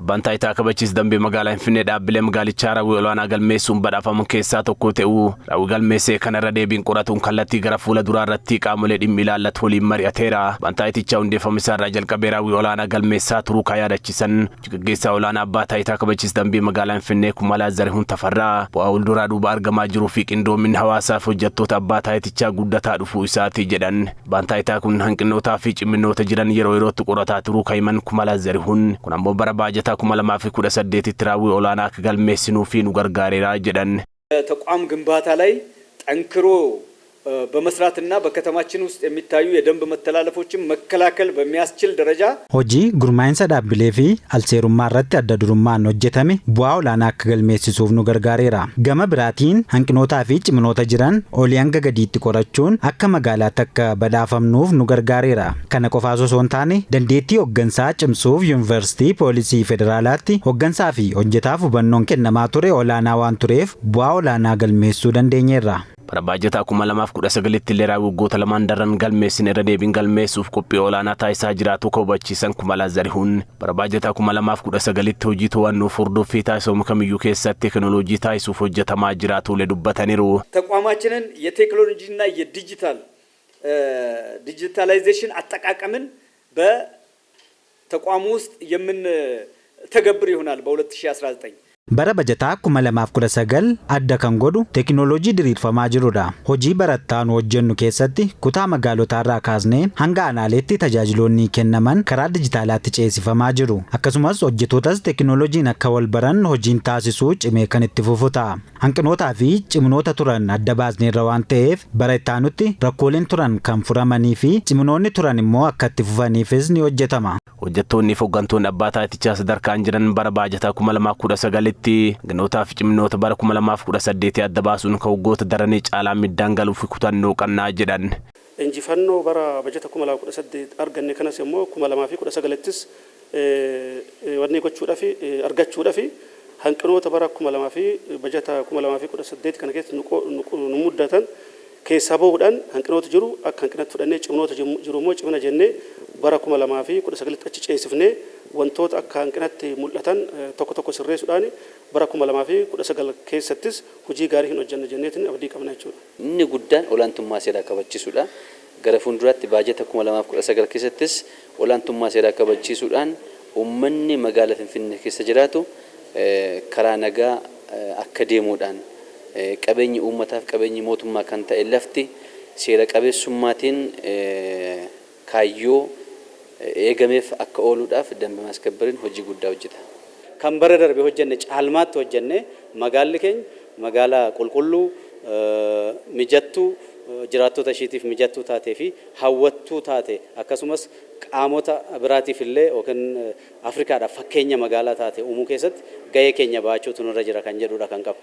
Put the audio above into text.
Bantaa itaa kabachiis dambii magaalaa Finfinnee dhaabbilee magaalichaa raawwii olaanaa galmeessuun badhaafaman keessaa tokko ta'uu raawwii galmeessee kanarra deebiin qoratuun kallattii gara fuula duraa irratti qaamolee dhimmi ilaallatu waliin mari'ateera. Bantaa itichaa hundeeffame isaarraa jalqabee raawwii olaanaa galmeessaa turuu kan yaadachiisan gaggeessaa olaanaa abbaa taayitaa kabachiis dambii magaalaa Finfinnee Kumalaa Zarihuun Tafarraa bu'aa walduraa duuba argamaa jiruu fi qindoominni hawaasaaf hojjettoota abbaa taayitichaa guddataa dhufuu isaati jedhan. Bantaa itaa kun hanqinootaa fi ciminoota jiran yeroo yerootti qorataa turuu kan himan Kumalaa Zarihuun kun ammoo bara baajataa 2018 raawwii olaanaa akka galmeessinuu fi nu gargaareera jedhan. ተቋም ግንባታ ላይ ጠንክሮ በመስራትና በከተማችን ውስጥ የሚታዩ የደንብ መተላለፎችን መከላከል በሚያስችል ደረጃ ሆጂ ጉርማይንሳ ዳብሌ ፊ አልሴሩማ ረት አደዱሩማን ሆጀተሜ ቡአ ኦላና akka galmeessisuuf nu gargaareera. Gama biraatiin hanqinootaa fi ciminoota jiran olii hanga gadiitti qorachuun akka magaalaatti akka badhaafamnuuf nu gargaareera. Kana qofaas osoo hin taane dandeettii hooggansaa cimsuuf yuunivarsiitii poolisii federaalaatti hooggansaa fi hojjetaaf hubannoon kennamaa ture olaanaa waan tureef bu'aa olaanaa galmeessuu dandeenyeerra. Barabaajataa 2019 illee raawwii waggoota lamaan daran galmeessin irra deebiin galmeessuuf qophii olaanaa taasisaa jiraatu hubachiisan Kumalaa Zarihuun barabaajataa 2019 hojii to'annoo hordoffii taasifamu kamiyyuu keessatti teekinooloojii taasisuuf hojjetamaa jiraatu illee dubbataniiru. ተቋማችንን የቴክኖሎጂና ዲጂታላይዜሽን አጠቃቀምን በተቋሙ ውስጥ የምንተገብር ይሆናል በ2019 bara bajataa 2019 adda kan godhu teekinooloojii diriirfamaa jirudha. Hojii barattaan hojjennu keessatti kutaa magaalotaarraa kaasnee hanga aanaaleetti tajaajiloonni kennaman karaa dijitaalaatti ceesifamaa jiru. Akkasumas hojjetootas teekinooloojiin akka wal baran hojiin taasisuu cimee kan itti fufuta. Hanqinootaa fi ciminoota turan adda baasneerra waan ta'eef bara ittaanutti rakkooleen turan kan furamanii fi ciminoonni turan immoo akka itti fufaniifis ni hojjetama. Hojjettoonni fi hooggantoonni abbaa taayitichaa sadarkaan jiran bara baajataa 2019 ganootaa fi ciminoota bara 2018 adda baasuun kan waggoota daranii caalaa middaan galuu fi kutannoo qannaa jedhan. Injifannoo bara bajata 2018 arganne kanas immoo 2019tis wanni gochuudhaaf argachuudhaaf hanqinoota bara 2000 fi bajata 2018 kana keessatti nu muddatan keessa bahuudhaan hanqinoota jiru akka hanqinatti fudhannee ciminoota jiru immoo cimina jennee bara 2019 achi ceesifnee wantoota akka hanqinatti mul'atan tokko tokko sirreessuudhaan bara 2019 keessattis hojii gaarii hin hojjenne jenneetiin abdii qabna jechuudha. Inni guddaan olaantummaa seeraa kabachiisuudha. Gara fuulduraatti baajata 2019 keessattis olaantummaa seeraa kabachiisuudhaan uummanni magaalaa Finfinnee keessa jiraatu karaa nagaa akka deemuudhaan qabeenyi uummataaf qabeenyi mootummaa kan ta'e lafti seera qabeessummaatiin kaayyoo eegameef akka ooluudhaaf dambe maskabbariin hojii guddaa hojjeta. Kan bara darbe hojjenne caalmaatti hojjenne magaalli keenya magaalaa qulqulluu mijattuu jiraattota isheetiif mijattuu taatee fi hawwattuu taate akkasumas qaamota biraatiif illee yookiin Afrikaadhaaf fakkeenya magaalaa taate uumuu keessatti gahee keenya baachuutu nurra jira kan jedhudha kan qabu.